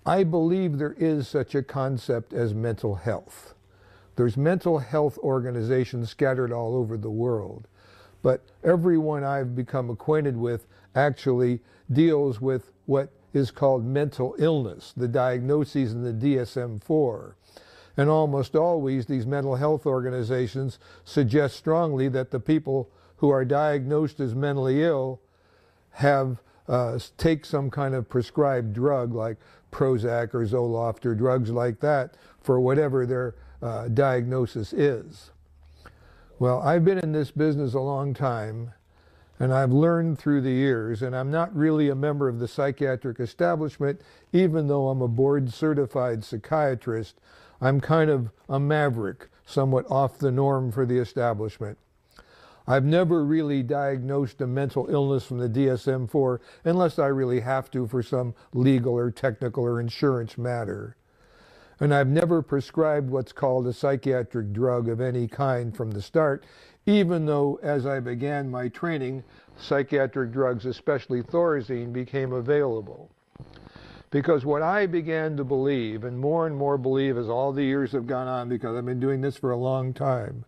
I believe there is such a concept as mental health. There's mental health organizations scattered all over the world, but everyone I've become acquainted with actually deals with what is called mental illness, the diagnoses in the DSM-4. And almost always these mental health organizations suggest strongly that the people who are diagnosed as mentally ill have take some kind of prescribed drug like Prozac or Zoloft or drugs like that for whatever their diagnosis is. Well, I've been in this business a long time, and I've learned through the years, and I'm not really a member of the psychiatric establishment, even though I'm a board-certified psychiatrist. I'm kind of a maverick, somewhat off the norm for the establishment. I've never really diagnosed a mental illness from the DSM-4 unless I really have to for some legal or technical or insurance matter. And I've never prescribed what's called a psychiatric drug of any kind from the start, even though as I began my training, psychiatric drugs, especially Thorazine, became available. Because what I began to believe, and more believe as all the years have gone on, because I've been doing this for a long time,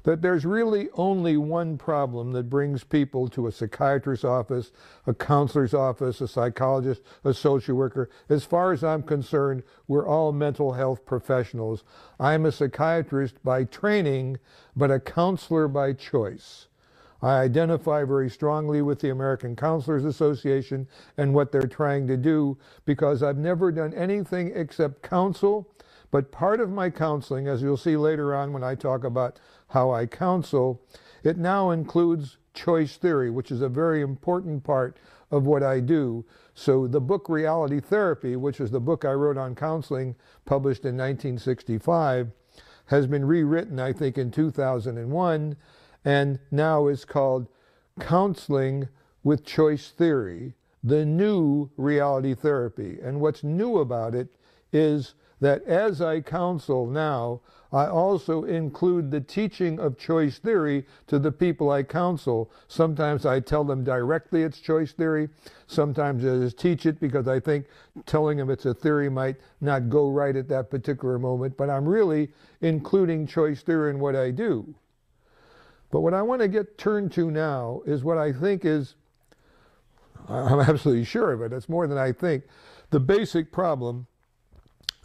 that there's really only one problem that brings people to a psychiatrist's office, a counselor's office, a psychologist, a social worker. As far as I'm concerned, we're all mental health professionals. I'm a psychiatrist by training, but a counselor by choice. I identify very strongly with the American Counselors Association and what they're trying to do, because I've never done anything except counsel. But part of my counseling, as you'll see later on when I talk about how I counsel, it now includes choice theory, which is a very important part of what I do. So the book Reality Therapy, which is the book I wrote on counseling, published in 1965, has been rewritten, I think, in 2001, and now is called Counseling with Choice Theory, the new reality therapy. And what's new about it is that as I counsel now, I also include the teaching of choice theory to the people I counsel. Sometimes I tell them directly it's choice theory. Sometimes I just teach it because I think telling them it's a theory might not go right at that particular moment. But I'm really including choice theory in what I do. But what I want to get turned to now is what I think is, I'm absolutely sure of it, it's more than I think, the basic problem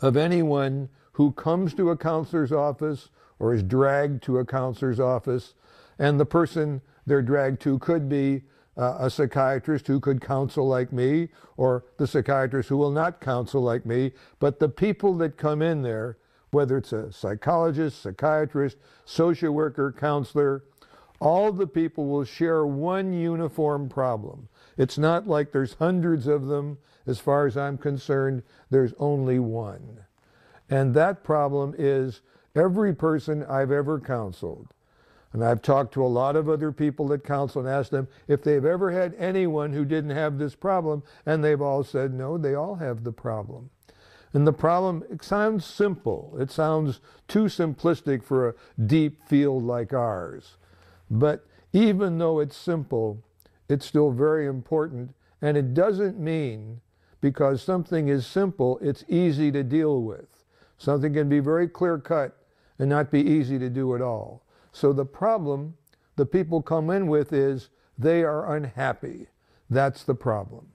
of anyone who comes to a counselor's office or is dragged to a counselor's office, and the person they're dragged to could be a psychiatrist who could counsel like me, or the psychiatrist who will not counsel like me, but the people that come in there, whether it's a psychologist, psychiatrist, social worker, counselor, all the people will share one uniform problem. It's not like there's hundreds of them. As far as I'm concerned, there's only one. And that problem is every person I've ever counseled. And I've talked to a lot of other people that counsel and asked them if they've ever had anyone who didn't have this problem, and they've all said no, they all have the problem. And the problem, it sounds simple. It sounds too simplistic for a deep field like ours. But even though it's simple, it's still very important, and it doesn't mean because something is simple, it's easy to deal with. Something can be very clear-cut and not be easy to do at all. So the problem the people come in with is they are unhappy. That's the problem.